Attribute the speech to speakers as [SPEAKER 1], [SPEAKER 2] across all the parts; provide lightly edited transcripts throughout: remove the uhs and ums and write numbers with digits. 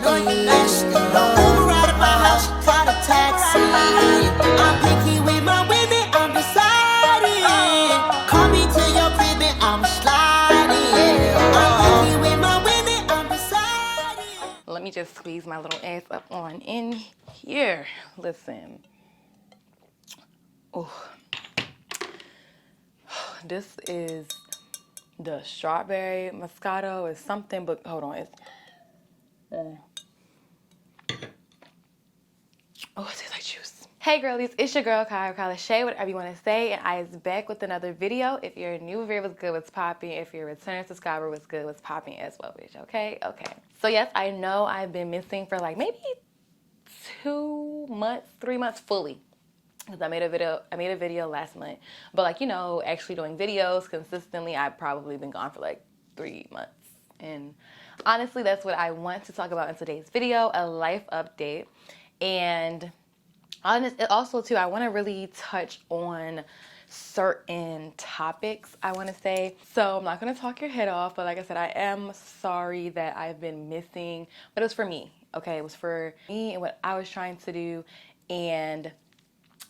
[SPEAKER 1] know you nasty. Uber out of my house, caught a taxi. I'm picky with my women, I'm deciding. Call me to your crib and I'm sliding. I'm picky with my women, I'm deciding.
[SPEAKER 2] Let me just squeeze my little ass up on in here. Listen. Oh, this is the strawberry Moscato. It's something, but hold on. It's oh, it tastes like juice. Hey girlies, it's your girl Kylashaii, whatever you want to say, and I is back with another video. If you're new, very what's good, what's popping. If you're a returning subscriber, what's good, what's popping as well, bitch. Okay. So yes, I know I've been missing for like maybe 2 months, 3 months fully. Because I made a video last month, but like, you know, actually doing videos consistently, I've probably been gone for like 3 months. And honestly, that's what I want to talk about in today's video, a life update. And also too, I want to really touch on certain topics, I want to say. So I'm not going to talk your head off, but like I said, I am sorry that I've been missing, but it was for me, okay? It was for me and what I was trying to do, and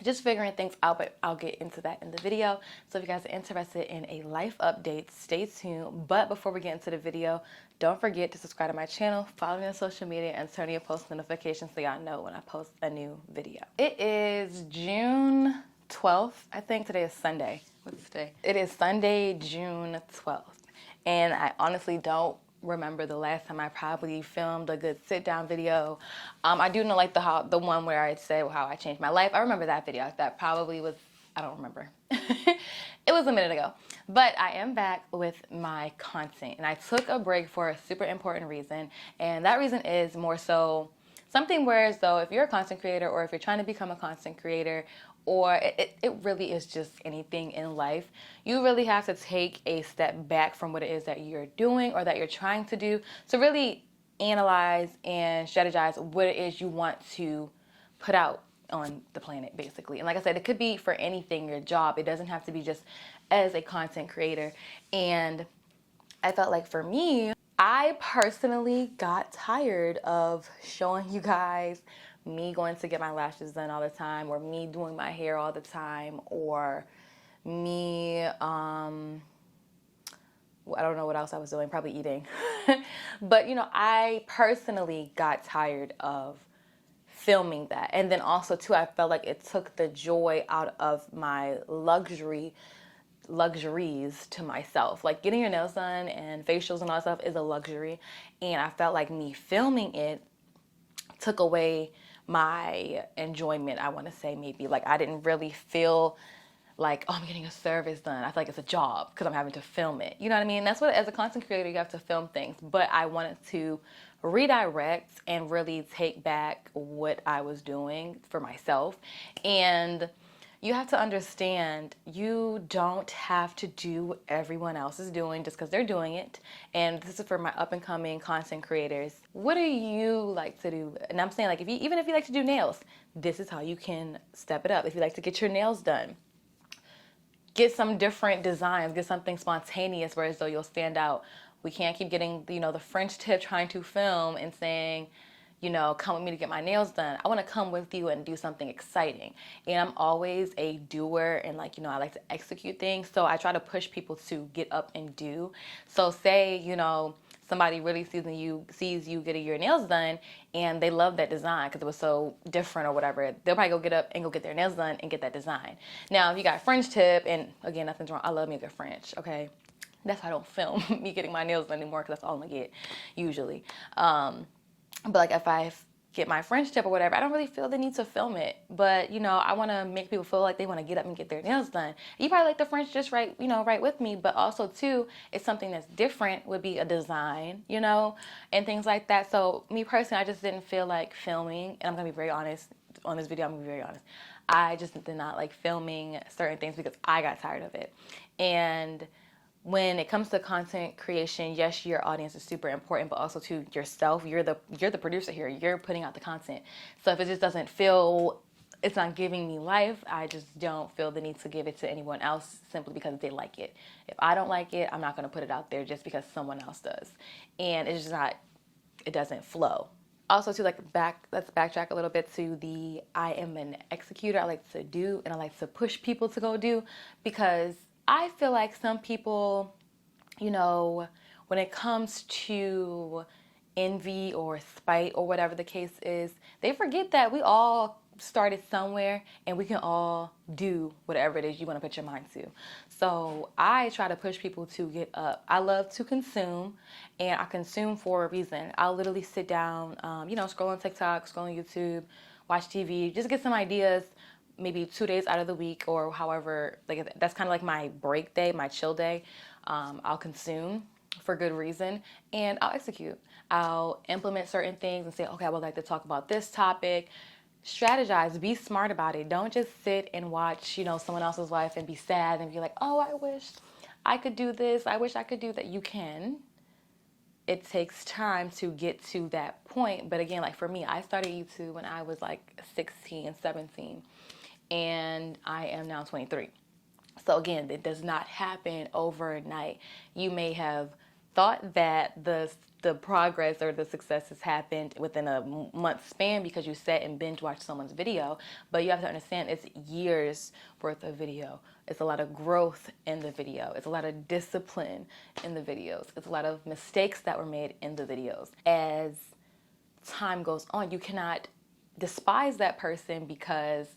[SPEAKER 2] just figuring things out, but I'll get into that in the video. So if you guys are interested in a life update, stay tuned. But before we get into the video, don't forget to subscribe to my channel, follow me on social media, and turn on your post notifications so y'all know when I post a new video. It is June 12th. I think today is Sunday. What's today? It is Sunday, June 12th. And I honestly don't remember the last time I probably filmed a good sit down video. I do know like the one where I said how I changed my life. I remember that video. That probably was, I don't remember. It was a minute ago. But I am back with my content, and I took a break for a super important reason, and that reason is more so something where as though if you're a content creator, or if you're trying to become a content creator, or it really is just anything in life, you really have to take a step back from what it is that you're doing or that you're trying to do to really analyze and strategize what it is you want to put out on the planet, basically. And like I said, it could be for anything, your job. It doesn't have to be just as a content creator. And I felt like for me, I personally got tired of showing you guys me going to get my lashes done all the time, or me doing my hair all the time, or me, I don't know what else I was doing, probably eating. But, you know, I personally got tired of filming that. And then also, too, I felt like it took the joy out of my luxuries to myself. Like getting your nails done and facials and all that stuff is a luxury, and I felt like me filming it took away my enjoyment. I want to say maybe like I didn't really feel like, oh, I'm getting a service done. I feel like it's a job because I'm having to film it. You know what I mean? That's what, as a content creator, you have to film things. But I wanted to redirect and really take back what I was doing for myself. And you have to understand, you don't have to do what everyone else is doing just because they're doing it. And this is for my up and coming content creators. What do you like to do? And I'm saying, like, even if you like to do nails, this is how you can step it up. If you like to get your nails done, get some different designs, get something spontaneous where as though you'll stand out. We can't keep getting, you know, the French tip trying to film and saying, you know, come with me to get my nails done. I want to come with you and do something exciting. And I'm always a doer, and like, you know, I like to execute things. So I try to push people to get up and do. So say, you know, somebody really sees you getting your nails done and they love that design because it was so different or whatever, they'll probably go get up and go get their nails done and get that design. Now, if you got French tip, and again, nothing's wrong, I love me a good French, okay? That's why I don't film me getting my nails done anymore, because that's all I'm gonna get usually. But like if I get my French tip or whatever, I don't really feel the need to film it. But, you know, I want to make people feel like they want to get up and get their nails done. You probably like the French just right, you know, right with me. But also, too, it's something that's different, would be a design, you know, and things like that. So me personally, I just didn't feel like filming. And I'm going to be very honest on this video. I'm going to be very honest. I just did not like filming certain things because I got tired of it. And when it comes to content creation, yes, your audience is super important, but also to yourself. You're the producer here. You're putting out the content. So if it just doesn't feel, it's not giving me life, I just don't feel the need to give it to anyone else simply because they like it. If I don't like it, I'm not going to put it out there just because someone else does. And it's just not, it doesn't flow. Also, to like let's backtrack a little bit to the I am an executor. I like to do and I like to push people to go do, because I feel like some people, you know, when it comes to envy or spite or whatever the case is, they forget that we all started somewhere and we can all do whatever it is you want to put your mind to. So I try to push people to get up. I love to consume, and I consume for a reason. I'll literally sit down, scroll on TikTok, scroll on YouTube, watch TV, just get some ideas, maybe 2 days out of the week or however. Like that's kind of like my break day, my chill day. I'll consume for good reason, and I'll execute. I'll implement certain things and say, okay, I would like to talk about this topic. Strategize, be smart about it. Don't just sit and watch, someone else's life and be sad and be like, oh, I wish I could do this. I wish I could do that. You can. It takes time to get to that point. But again, like for me, I started YouTube when I was like 16, 17, and I am now 23. So again, it does not happen overnight. You may have thought that the progress or the success has happened within a month span because you sat and binge watched someone's video, but you have to understand it's years worth of video. It's a lot of growth in the video. It's a lot of discipline in the videos. It's a lot of mistakes that were made in the videos. As time goes on, you cannot despise that person because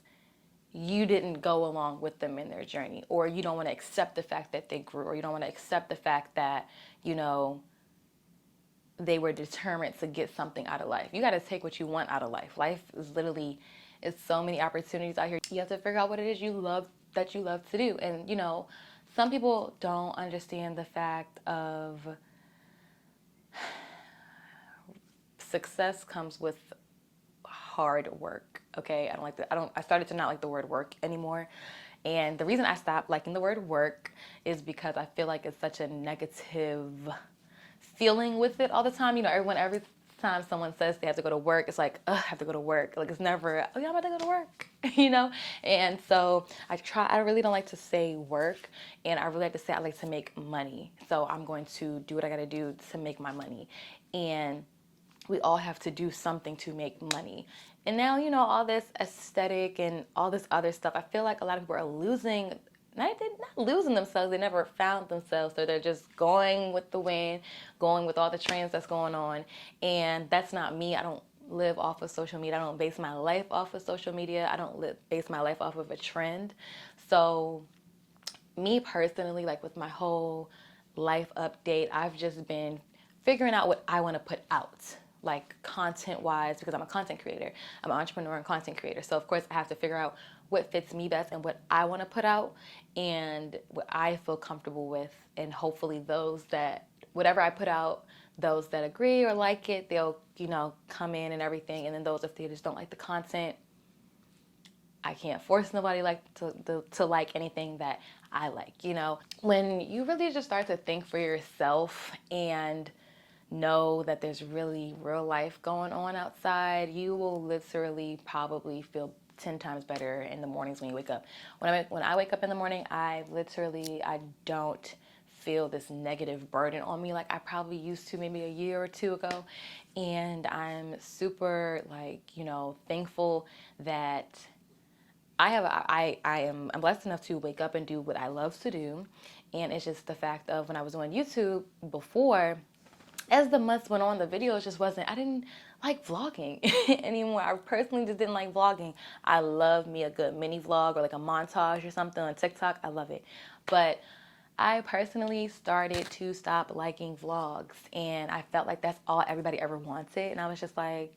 [SPEAKER 2] you didn't go along with them in their journey, or you don't want to accept the fact that they grew, or you don't want to accept the fact that, they were determined to get something out of life. You got to take what you want out of life. Life is literally, it's so many opportunities out here. You have to figure out what it is you love to do. And, some people don't understand the fact of success comes with hard work. Okay, I started to not like the word work anymore. And the reason I stopped liking the word work is because I feel like it's such a negative feeling with it all the time. Every time someone says they have to go to work, it's like, ugh, I have to go to work. Like it's never, oh yeah, I'm about to go to work, And so I really don't like to say work, and I really like to say I like to make money. So I'm going to do what I got to do to make my money. And we all have to do something to make money. And now, all this aesthetic and all this other stuff, I feel like a lot of people are losing, not losing themselves, they never found themselves. So they're just going with the wind, going with all the trends that's going on. And that's not me. I don't live off of social media. I don't base my life off of social media. I don't base my life off of a trend. So me personally, like with my whole life update, I've just been figuring out what I want to put out, like content-wise, because I'm a content creator. I'm an entrepreneur and content creator. So, of course, I have to figure out what fits me best and what I want to put out and what I feel comfortable with. And hopefully whatever I put out, those that agree or like it, they'll, come in and everything. And then those, if they just don't like the content, I can't force nobody to like anything that I like, When you really just start to think for yourself and know that there's really real life going on outside, you will literally probably feel 10 times better in the mornings when you wake up. When I wake up in the morning, I don't feel this negative burden on me like I probably used to maybe a year or two ago. And I'm super thankful that I'm blessed enough to wake up and do what I love to do. And it's just the fact of when I was on YouTube before, as the months went on, the videos just I didn't like vlogging anymore. I personally just didn't like vlogging. I love me a good mini vlog or like a montage or something on TikTok. I love it. But I personally started to stop liking vlogs, and I felt like that's all everybody ever wanted. And I was just like,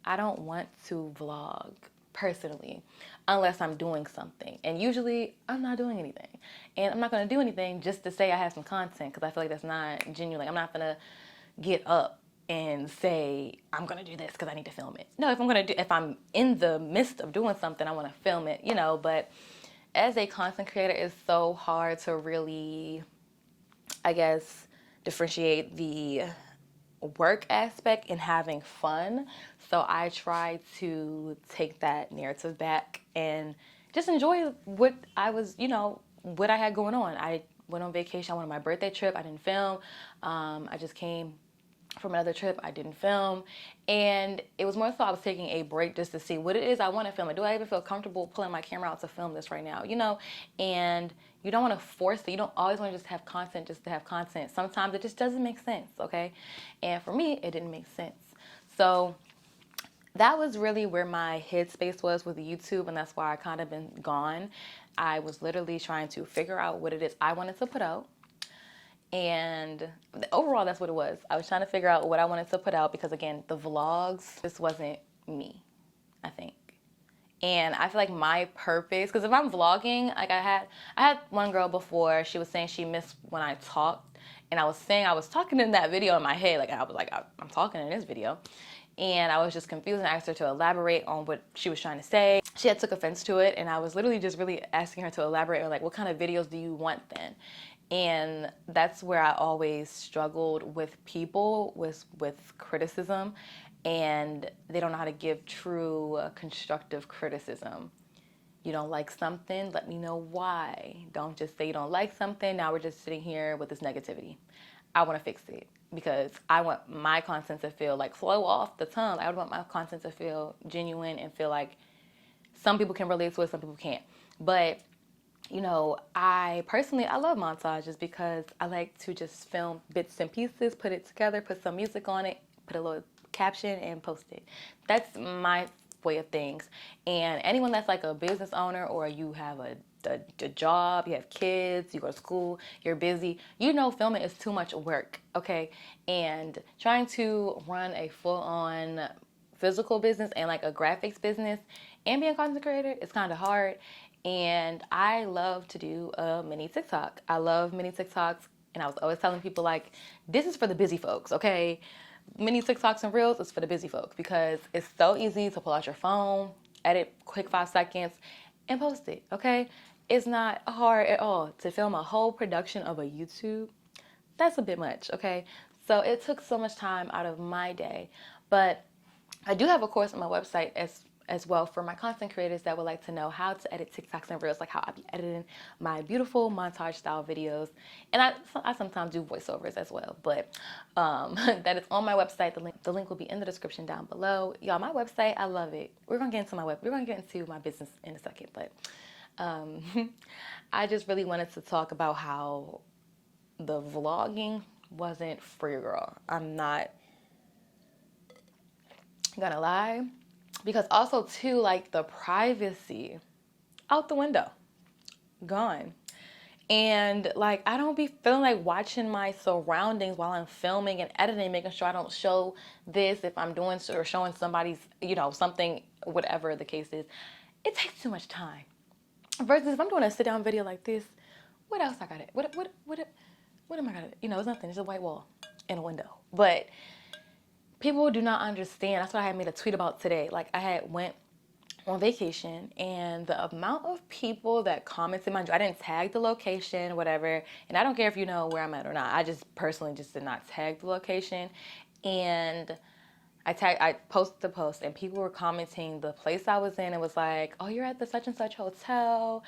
[SPEAKER 2] I don't want to vlog personally unless I'm doing something. And usually I'm not doing anything. And I'm not going to do anything just to say I have some content, because I feel like that's not genuine. Like I'm not going to get up and say I'm going to do this because I need to film it. No, if I'm in the midst of doing something, I want to film it, but as a content creator, it's so hard to really, I guess, differentiate the work aspect and having fun. So I try to take that narrative back and just enjoy what I was, what I had going on. I went on vacation. I went on my birthday trip. I didn't film. I just came from another trip. I didn't film. And it was more so I was taking a break just to see what it is I want to film. Do I even feel comfortable pulling my camera out to film this right now? And you don't want to force it. You don't always want to just have content just to have content. Sometimes it just doesn't make sense, okay? And for me, it didn't make sense. So that was really where my headspace was with YouTube, and that's why I kind of been gone. I was literally trying to figure out what it is I wanted to put out. And overall, that's what it was. I was trying to figure out what I wanted to put out because, again, the vlogs just wasn't me, I think. And I feel like my purpose, because if I'm vlogging, like I had one girl before, she was saying she missed when I talked. And I was saying I was talking in that video in my head. Like I was like, I'm talking in this video. And I was just confused and asked her to elaborate on what she was trying to say. She had took offense to it. And I was literally just really asking her to elaborate on like, what kind of videos do you want then? And that's where I always struggled with people, with criticism, and they don't know how to give true constructive criticism. You don't like something, let me know why. Don't just say you don't like something, now we're just sitting here with this negativity. I want to fix it because I want my content to feel like flow off the tongue. I want my content to feel genuine and feel like some people can relate to it, some people can't. But I personally, I love montages because I like to just film bits and pieces, put it together, put some music on it, put a little caption and post it. That's my way of things. And anyone that's like a business owner or you have a job, you have kids, you go to school, you're busy, filming is too much work, okay? And trying to run a full-on physical business and like a graphics business and be a content creator is kind of hard. And I love to do a mini TikTok. I love mini TikToks. And I was always telling people like, this is for the busy folks, okay? Mini TikToks and Reels is for the busy folks because it's so easy to pull out your phone, edit quick 5 seconds, and post it, okay? It's not hard at all to film a whole production of a YouTube. That's a bit much, okay? So it took so much time out of my day. But I do have a course on my website as well for my content creators that would like to know how to edit TikToks and Reels, like how I be editing my beautiful montage style videos. And I sometimes do voiceovers as well, but that is on my website. The link will be in the description down below. Y'all, my website, I love it. We're gonna get into my business in a second, but I just really wanted to talk about how the vlogging wasn't for your girl. I'm not gonna lie. Because also, too, like, the privacy out the window, gone. And, like, I don't be feeling like watching my surroundings while I'm filming and editing, making sure I don't show this if I'm doing or showing somebody's, something, whatever the case is. It takes too much time. Versus if I'm doing a sit-down video like this, what else I got it? What am I gonna do? It's nothing. It's a white wall and a window. But people do not understand. That's what I had made a tweet about today. Like I had went on vacation and the amount of people that commented, mind you, I didn't tag the location, whatever. And I don't care if you know where I'm at or not. I just personally just did not tag the location. And I posted the post and people were commenting the place I was in. It was like, oh, you're at the such and such hotel.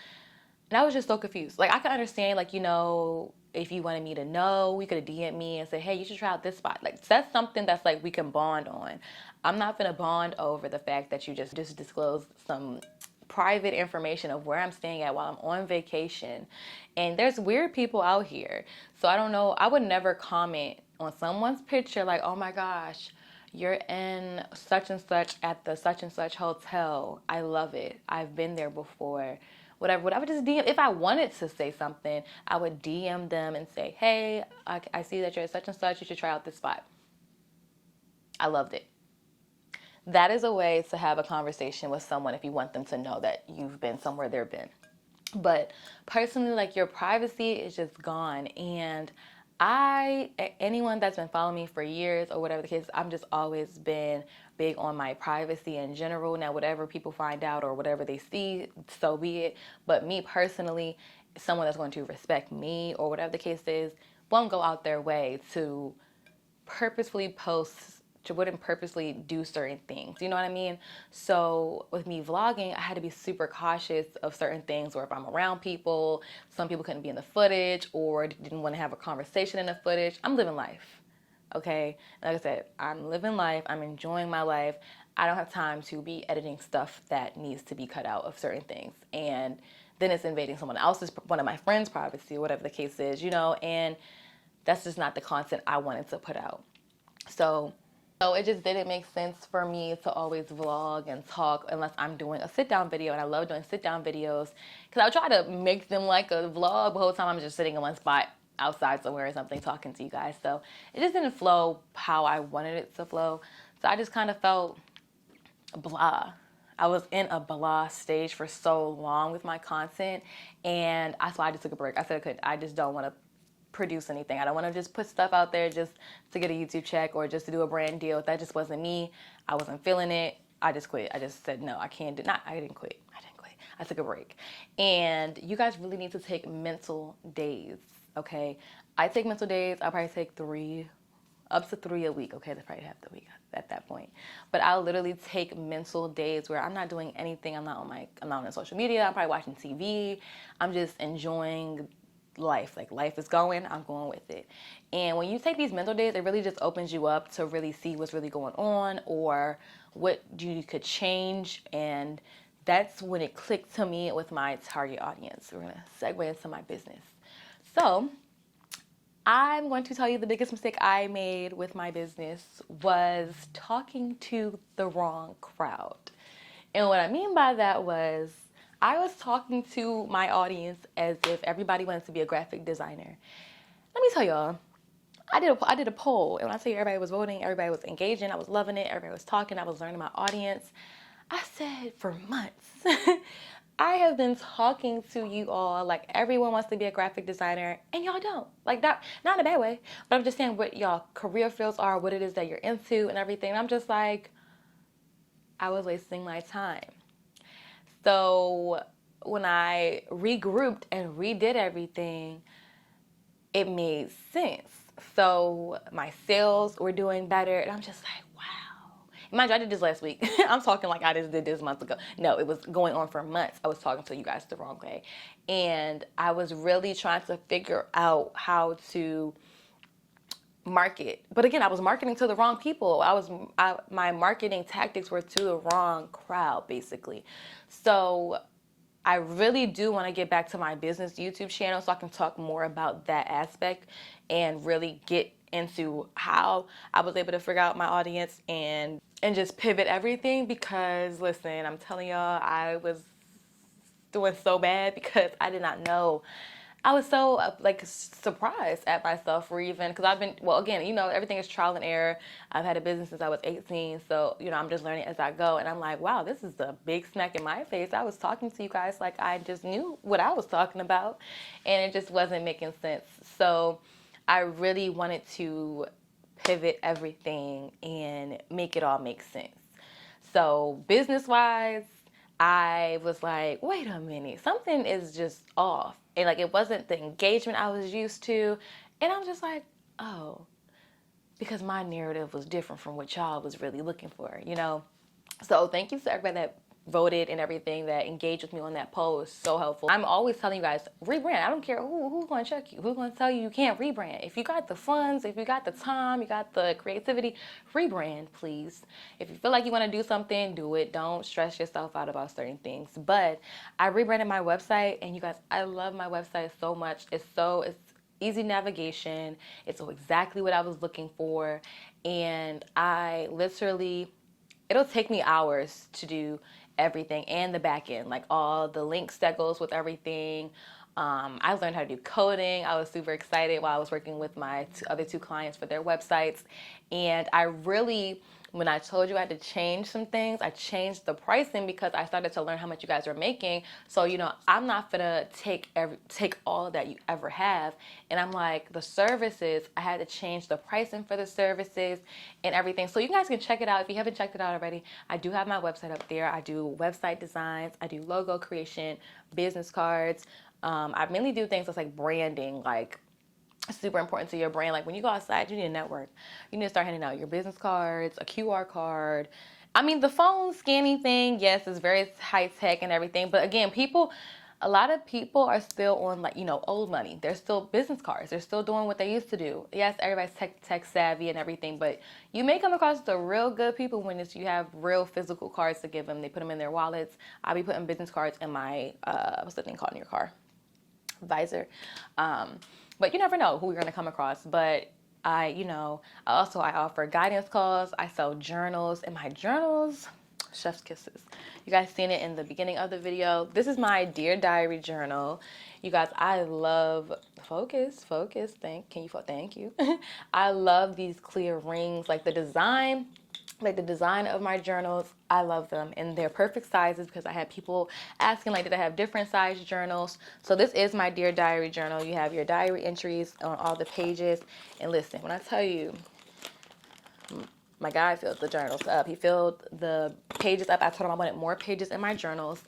[SPEAKER 2] And I was just so confused. Like I could understand, like, if you wanted me to know, you could have DM'd me and said, hey, you should try out this spot. Like, that's something that's like we can bond on. I'm not going to bond over the fact that you just disclose some private information of where I'm staying at while I'm on vacation. And there's weird people out here. So I don't know. I would never comment on someone's picture like, oh my gosh, you're in such and such at the such and such hotel. I love it. I've been there before. Whatever. I would just DM. If I wanted to say something, I would DM them and say, hey, I see that you're at such and such. You should try out this spot. I loved it. That is a way to have a conversation with someone if you want them to know that you've been somewhere they've been. But personally, like, your privacy is just gone. And anyone that's been following me for years or whatever the case, I've just always been big on my privacy in general. Now, whatever people find out or whatever they see, so be it. But me personally, someone that's going to respect me or whatever the case is, won't go out their way to purposefully wouldn't purposely do certain things. You know what I mean? So with me vlogging, I had to be super cautious of certain things, or if I'm around people, some people couldn't be in the footage or didn't want to have a conversation in the footage. I'm living life. okay? Like I said, I'm living life. I'm enjoying my life. I don't have time to be editing stuff that needs to be cut out of certain things. And then it's invading someone else's, one of my friends' privacy, or whatever the case is, you know, and that's just not the content I wanted to put out. So it just didn't make sense for me to always vlog and talk unless I'm doing a sit-down video, and I love doing sit-down videos because I try to make them like a vlog. The whole time I'm just sitting in one spot outside somewhere or something talking to you guys. So it just didn't flow how I wanted it to flow. So I just kind of felt blah. I was in a blah stage for so long with my content, and that's why I just took a break. I said I just don't want to produce anything. I don't want to just put stuff out there just to get a YouTube check or just to do a brand deal. That just wasn't me. I wasn't feeling it. I just quit. I just said, no, I can't do not. I didn't quit. I took a break. And you guys really need to take mental days, okay? I take mental days. I'll probably take up to 3 a week. Okay, that's probably half the week at that point. But I'll literally take mental days where I'm not doing anything. I'm not on social media. I'm probably watching TV. I'm just enjoying life. Like, life is going, I'm going with it. And when you take these mental days, it really just opens you up to really see what's really going on or what you could change. And that's when it clicked to me with my target audience. We're gonna segue into my business. So I'm going to tell you the biggest mistake I made with my business was talking to the wrong crowd. And what I mean by that was I was talking to my audience as if everybody wanted to be a graphic designer. Let me tell y'all, I did a poll, and when I tell you everybody was voting, everybody was engaging, I was loving it, everybody was talking, I was learning my audience. I said for months, I have been talking to you all like everyone wants to be a graphic designer, and y'all don't. Like, not in a bad way, but I'm just saying what y'all career fields are, what it is that you're into and everything. And I'm just like, I was wasting my time. So when I regrouped and redid everything, it made sense. So my sales were doing better, and I'm just like, wow. Mind you, I did this last week. I'm talking like I just did this months ago. No, it was going on for months. I was talking to you guys the wrong way. And I was really trying to figure out how to market. But again, I was marketing to the wrong people. My marketing tactics were to the wrong crowd, basically. So I really do want to get back to my business YouTube channel so I can talk more about that aspect and really get into how I was able to figure out my audience and just pivot everything. Because listen, I'm telling y'all, I was doing so bad because I did not know. I was so surprised at myself for even, because I've been, well, again, you know, everything is trial and error. I've had a business since I was 18. So, you know, I'm just learning as I go. And I'm like, wow, this is a big smack in my face. I was talking to you guys like I just knew what I was talking about, and it just wasn't making sense. So I really wanted to pivot everything and make it all make sense. So business-wise, I was like, wait a minute, something is just off. And like, it wasn't the engagement I was used to. And I'm just like, oh, because my narrative was different from what y'all was really looking for, you know? So thank you to everybody that voted and everything, that engaged with me on that poll. Was so helpful. I'm always telling you guys, rebrand. I don't care who's going to check you, who's going to tell you can't rebrand. If you got the funds, if you got the time, you got the creativity, rebrand, please. If you feel like you want to do something, do it. Don't stress yourself out about certain things. But I rebranded my website, and you guys, I love my website so much. It's easy navigation. It's exactly what I was looking for. And I literally, it'll take me hours to do everything, and the back end, like all the links that goes with everything. I learned how to do coding. I was super excited while I was working with my other two clients for their websites. And I really, when I told you I had to change some things, I changed the pricing because I started to learn how much you guys were making. So, you know, I'm not gonna take all that you ever have. And I'm like, the services, I had to change the pricing for the services and everything. So you guys can check it out. If you haven't checked it out already, I do have my website up there. I do website designs. I do logo creation, business cards. I mainly do things that's like branding, like super important to your brand. Like when you go outside, you need a network. You need to start handing out your business cards, a QR card. I mean, the phone scanning thing, yes, is very high tech and everything. But again, people, a lot of people are still on, like, old money. They're still business cards. They're still doing what they used to do. Yes, everybody's tech savvy and everything, but you may come across the real good people when you have real physical cards to give them. They put them in their wallets. I'll be putting business cards in my, what's the thing called in your car? Visor. But you never know who you're going to come across. But I offer guidance calls. I sell journals, and my journals, chef's kisses. You guys seen it in the beginning of the video. This is my Dear Diary journal. You guys, I love, focus, thank you. I love these clear rings, like the design of my journals. I love them, and they're perfect sizes because I had people asking, like, did I have different size journals? So this is my Dear Diary journal. You have your diary entries on all the pages. And listen, when I tell you, my guy filled the journals up. He filled the pages up. I told him I wanted more pages in my journals.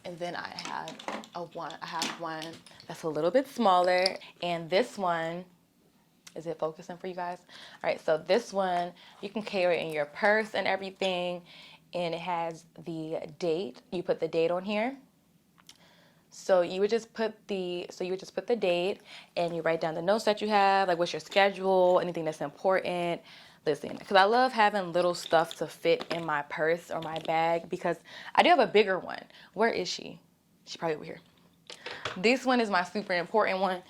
[SPEAKER 2] And then I have one that's a little bit smaller, and this one, is it focusing for you guys? All right, so this one, you can carry it in your purse and everything, and it has the date. You put the date on here. So you would just put the date, and you write down the notes that you have, like what's your schedule, anything that's important. Listen, because I love having little stuff to fit in my purse or my bag, because I do have a bigger one. Where is she? She's probably over here. This one is my super important one,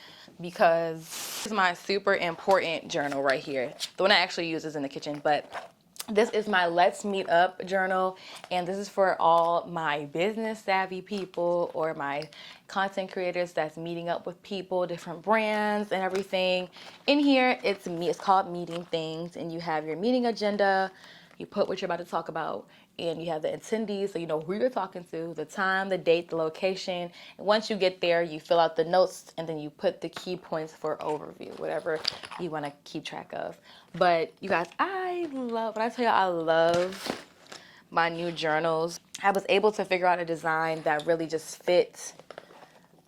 [SPEAKER 2] because this is my super important journal right here. The one I actually use is in the kitchen, but this is my Let's Meet Up journal, and this is for all my business savvy people or my content creators that's meeting up with people, different brands and everything. In here, it's called Meeting Things, and you have your meeting agenda. You put what you're about to talk about, and you have the attendees, so you know who you're talking to, the time, the date, the location. And once you get there, you fill out the notes, and then you put the key points for overview, whatever you want to keep track of. But you guys, when I tell you I love my new journals, I was able to figure out a design that really just fits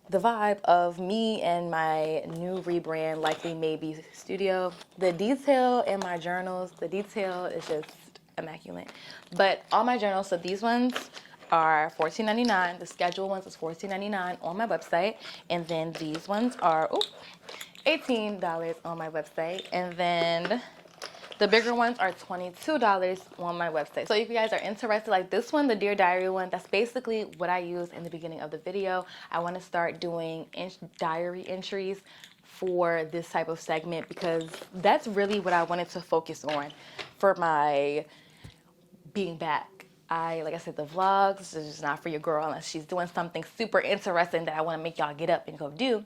[SPEAKER 2] the vibe of me and my new rebrand, Likely Maybe Studio. The detail in my journals, the detail is just immaculate. But all my journals, so these ones are $14.99. The schedule ones is $14.99 on my website. And then these ones are $18 on my website. And then the bigger ones are $22 on my website. So if you guys are interested, like this one, the Dear Diary one, that's basically what I used in the beginning of the video. I want to start doing diary entries for this type of segment, because that's really what I wanted to focus on for my being back. Like I said, the vlogs is just not for your girl unless she's doing something super interesting that I want to make y'all get up and go do.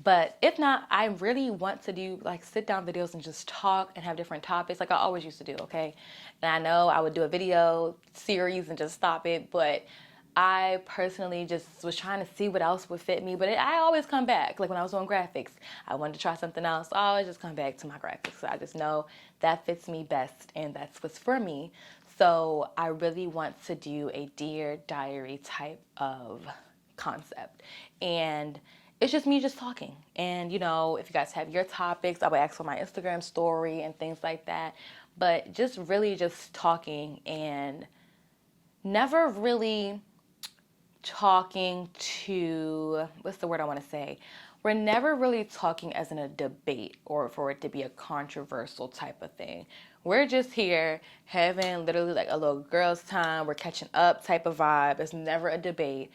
[SPEAKER 2] But if not, I really want to do like sit down videos and just talk and have different topics like I always used to do, okay? And I know I would do a video series and just stop it, but I personally just was trying to see what else would fit me. But I always come back. Like when I was doing graphics, I wanted to try something else. I always just come back to my graphics. So I just know that fits me best, and that's what's for me. So I really want to do a Dear Diary type of concept. And it's just me just talking. And, you know, if you guys have your topics, I would ask for my Instagram story and things like that. But just really just talking, and never really talking to, what's the word I want to say? We're never really talking as in a debate or for it to be a controversial type of thing. We're just here having literally like a little girls' time. We're catching up type of vibe. It's never a debate.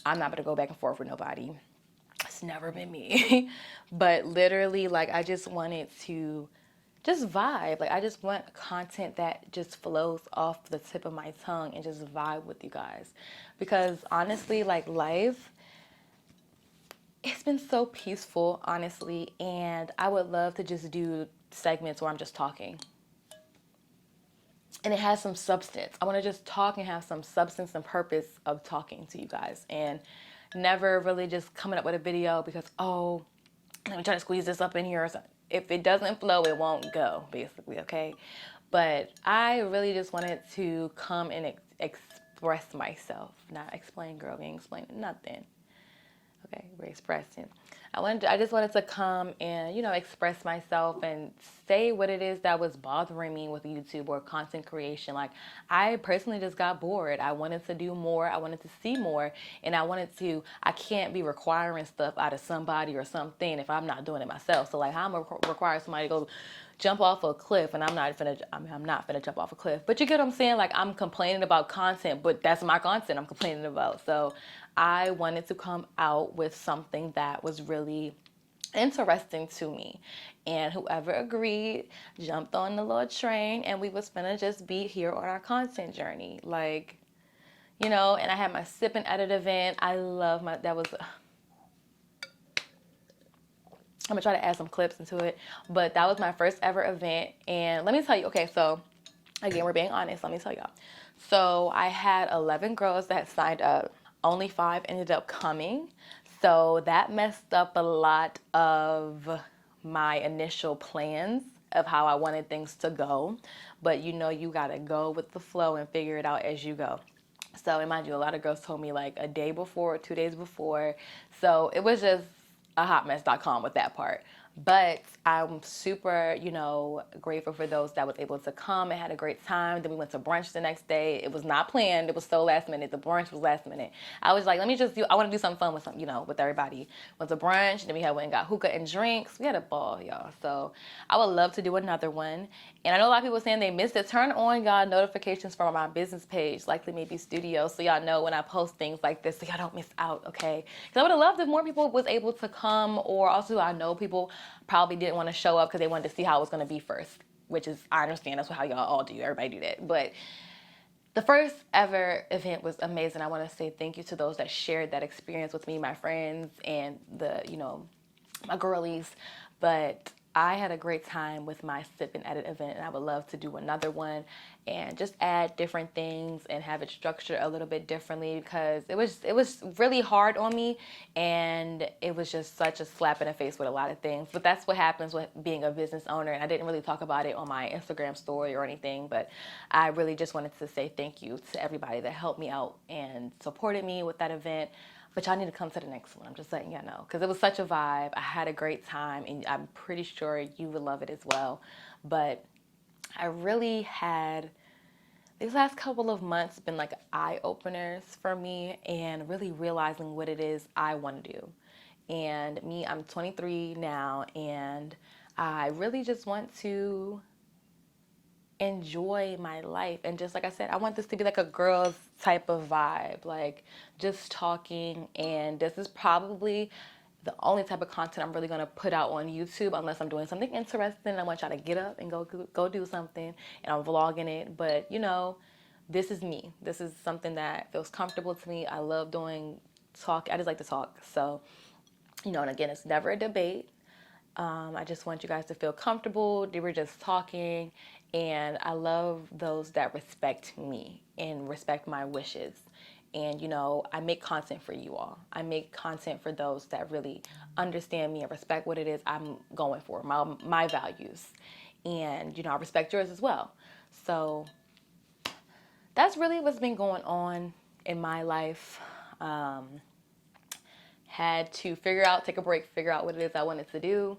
[SPEAKER 2] I'm not going to go back and forth with nobody. It's never been me. But literally, like, I just wanted to just vibe. Like, I just want content that just flows off the tip of my tongue and just vibe with you guys. Because honestly, like, life, it's been so peaceful, honestly. And I would love to just do segments where I'm just talking. And it has some substance. I want to just talk and have some substance and purpose of talking to you guys. And never really just coming up with a video because, oh, let me try to squeeze this up in here or something. If it doesn't flow, it won't go, basically, okay? But I really just wanted to come and express myself. Not explain, girl. We ain't explaining nothing. Okay, we're expressing. I just wanted to come and, express myself and say what it is that was bothering me with YouTube or content creation. Like, I personally just got bored. I wanted to do more. I wanted to see more. And I can't be requiring stuff out of somebody or something if I'm not doing it myself. So, like, how am I require somebody to go jump off a cliff, and I'm not finna jump off a cliff. But you get what I'm saying? Like, I'm complaining about content, but that's my content I'm complaining about. So I wanted to come out with something that was really interesting to me. And whoever agreed jumped on the little train, and we was finna just be here on our content journey. Like, and I had my sip and edit event. I'm gonna try to add some clips into it, but that was my first ever event. And let me tell you, okay, so again, we're being honest. Let me tell y'all. So I had 11 girls that signed up. Only 5 ended up coming. So that messed up a lot of my initial plans of how I wanted things to go. But you gotta go with the flow and figure it out as you go. So, and mind you, a lot of girls told me like a day before, 2 days before. So it was just a hotmess.com with that part. But I'm super, grateful for those that was able to come and had a great time. Then we went to brunch the next day. It was not planned. It was so last minute. The brunch was last minute. I was like, I want to do something fun with everybody. Went to brunch. Then we went and got hookah and drinks. We had a ball, y'all. So I would love to do another one. And I know a lot of people saying they missed it. Turn on y'all notifications from my business page, Likely Maybe Studio, so y'all know when I post things like this, so y'all don't miss out, okay? Because I would have loved if more people was able to come, or also I know people probably didn't want to show up because they wanted to see how it was going to be first, which is, I understand, that's how y'all all do. Everybody do that. But the first ever event was amazing. I want to say thank you to those that shared that experience with me, my friends, and my girlies. But I had a great time with my sip and edit event, and I would love to do another one and just add different things and have it structured a little bit differently, because it was really hard on me, and it was just such a slap in the face with a lot of things. But that's what happens with being a business owner, and I didn't really talk about it on my Instagram story or anything, but I really just wanted to say thank you to everybody that helped me out and supported me with that event. But y'all need to come to the next one. I'm just letting y'all know, because it was such a vibe. I had a great time, and I'm pretty sure you would love it as well. But I really had, these last couple of months been like eye-openers for me, and really realizing what it is I want to do. And me, I'm 23 now, and I really just want to enjoy my life. And just like I said, I want this to be like a girls type of vibe, like just talking. And this is probably the only type of content I'm really going to put out on YouTube, unless I'm doing something interesting. I want y'all to get up and go do something, and I'm vlogging it. But this is me. This is something that feels comfortable to me. I love doing talk. I just like to talk. So, and again, it's never a debate. I just want you guys to feel comfortable. They were just talking, and I love those that respect me and respect my wishes. And, I make content for you all. I make content for those that really understand me and respect what it is I'm going for, my values. And, I respect yours as well. So that's really what's been going on in my life. Had to take a break, figure out what it is I wanted to do.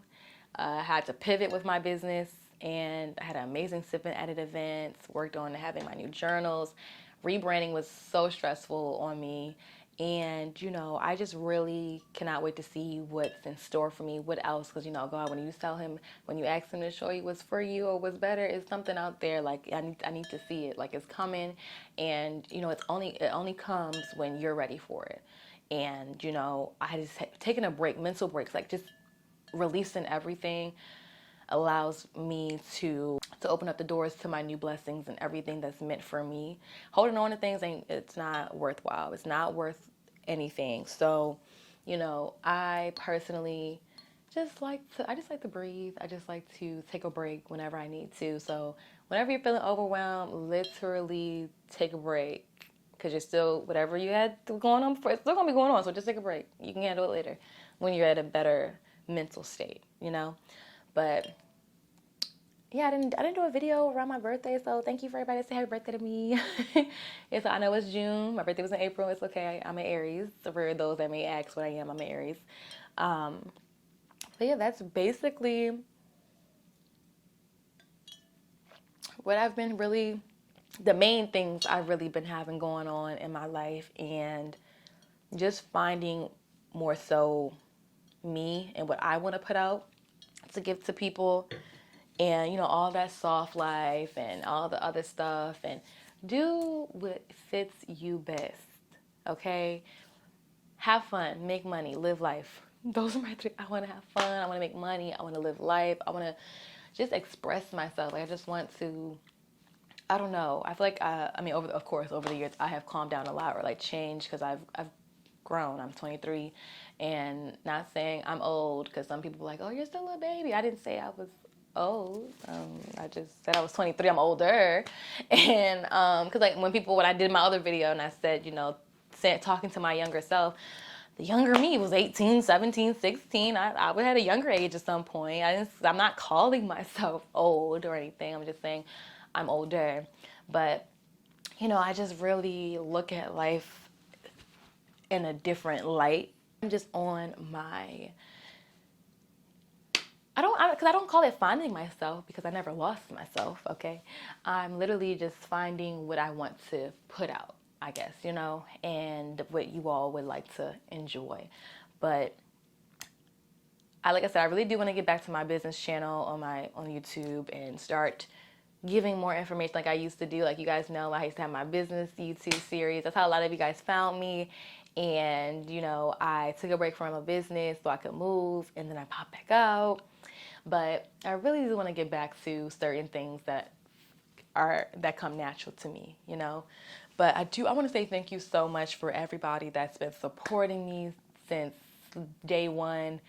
[SPEAKER 2] Had to pivot with my business, and I had an amazing sip and edit events, worked on having my new journals. Rebranding was so stressful on me, and I just really cannot wait to see what's in store for me, what else, because God, when you ask him to show you what's for you or what's better, it's something out there. Like I need to see it, like it's coming, and it only comes when you're ready for it. And I just taking a break, mental breaks, like just releasing everything allows me to open up the doors to my new blessings and everything that's meant for me. Holding on to things it's not worthwhile. It's not worth anything. So, I personally just like to breathe. I just like to take a break whenever I need to. So whenever you're feeling overwhelmed, literally take a break. Because whatever you had going on before, it's still going to be going on. So just take a break. You can handle it later when you're at a better mental state, But yeah, I didn't do a video around my birthday, so thank you for everybody that said happy birthday to me. I know it's June. My birthday was in April. It's okay. I'm an Aries. So for those that may ask what I am, I'm an Aries. But yeah, that's basically what I've been really, the main things I've really been having going on in my life, and just finding more so me and what I want to put out to give to people, and all that soft life and all the other stuff, and do what fits you best. Okay, have fun, make money, live life. Those are my three. I want to have fun, I want to make money, I want to live life, I want to just express myself. Like, I just want to, I don't know, I feel like over the years I have calmed down a lot, or like changed, because I've grown. I'm 23, and not saying I'm old, because some people are like, oh, you're still a baby. I didn't say I was old. I just said I was 23. I'm older. And because like when I did my other video and I said, talking to my younger self, the younger me was 18, 17, 16. I would have had a younger age at some point. I'm not calling myself old or anything. I'm just saying I'm older. But I just really look at life in a different light. I'm just on my, because I don't call it finding myself, because I never lost myself, okay? I'm literally just finding what I want to put out, I guess, and what you all would like to enjoy. But like I said, I really do want to get back to my business channel on YouTube and start giving more information like I used to do. Like, you guys know, I used to have my business YouTube series. That's how a lot of you guys found me. And, I took a break from my business so I could move, and then I popped back out. But I really do want to get back to certain things that come natural to me, But I want to say thank you so much for everybody that's been supporting me since day one.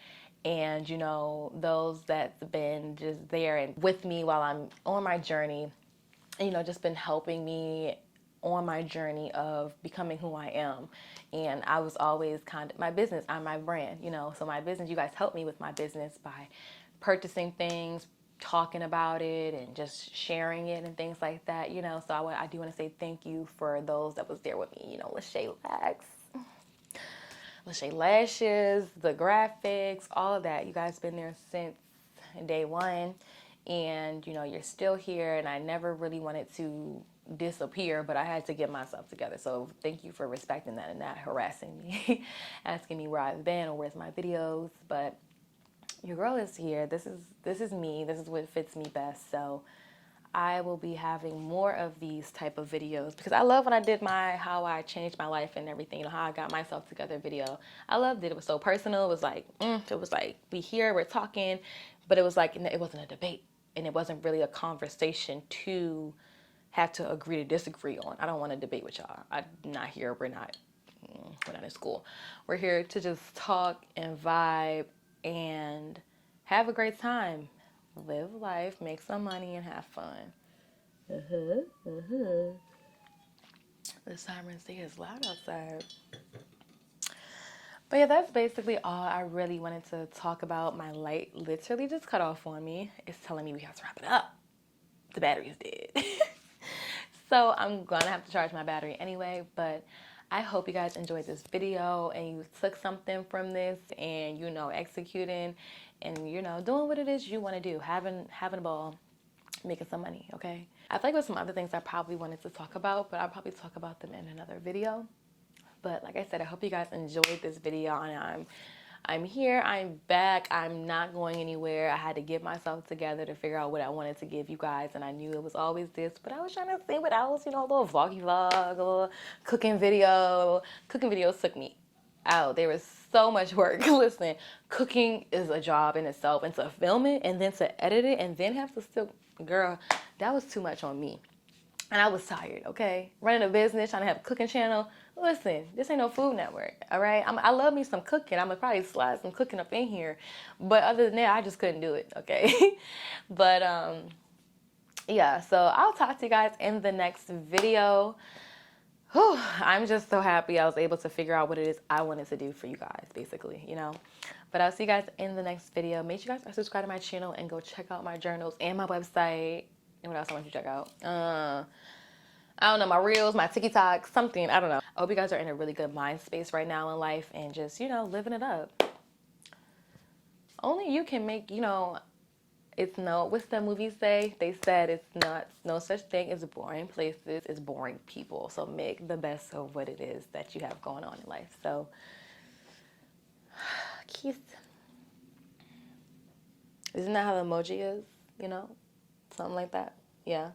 [SPEAKER 2] And, those that's been just there and with me while I'm on my journey, just been helping me on my journey of becoming who I am. And I was always my business, I'm my brand, so my business, you guys helped me with my business by purchasing things, talking about it, and just sharing it and things like that, So I do want to say thank you for those that was there with me, Lashaii lashes, the graphics, all of that. You guys been there since day one, and you're still here, and I never really wanted to disappear, but I had to get myself together. So thank you for respecting that and not harassing me, asking me where I've been or where's my videos. But your girl is here. This is me. This is what fits me best. So I will be having more of these type of videos, because I love when I did how I changed my life and everything, how I got myself together video. I loved it. It was so personal. It was like we're talking, but it was like, it wasn't a debate, and it wasn't really a conversation to have to agree to disagree on. I don't want to debate with y'all. I'm not here. We're not in school. We're here to just talk and vibe and have a great time. Live life, make some money, and have fun. The sirens say it's loud outside. But yeah, that's basically all I really wanted to talk about. My light literally just cut off on me. It's telling me we have to wrap it up. The battery's dead. So I'm gonna have to charge my battery anyway, but I hope you guys enjoyed this video and you took something from this, and executing and doing what it is you want to do, having a ball, making some money. Okay, I feel like there's some other things I probably wanted to talk about, but I'll probably talk about them in another video. But like I said, I hope you guys enjoyed this video, and I'm here, I'm back, I'm not going anywhere. I had to get myself together to figure out what I wanted to give you guys, and I knew it was always this, but I was trying to see what else, a little vloggy vlog, a little cooking video. Cooking videos took me out. There was so much work. Listen, cooking is a job in itself, and to film it, and then to edit it, and then have to still, girl, that was too much on me. And I was tired, okay? Running a business, trying to have a cooking channel. Listen, this ain't no Food Network, all right? I love me some cooking. I'm going to probably slide some cooking up in here. But other than that, I just couldn't do it, okay? But, yeah, so I'll talk to you guys in the next video. Whew, I'm just so happy I was able to figure out what it is I wanted to do for you guys, basically, But I'll see you guys in the next video. Make sure you guys are subscribed to my channel and go check out my journals and my website. And what else I want you to check out? I don't know, my reels, my TikTok, something. I don't know. I hope you guys are in a really good mind space right now in life and just, living it up. only you can make, it's what's the movie say? They said it's not, no such thing as boring places, it's boring people. So make the best of what it is that you have going on in life. So, Keith, isn't that how the emoji is? Something like that? Yeah.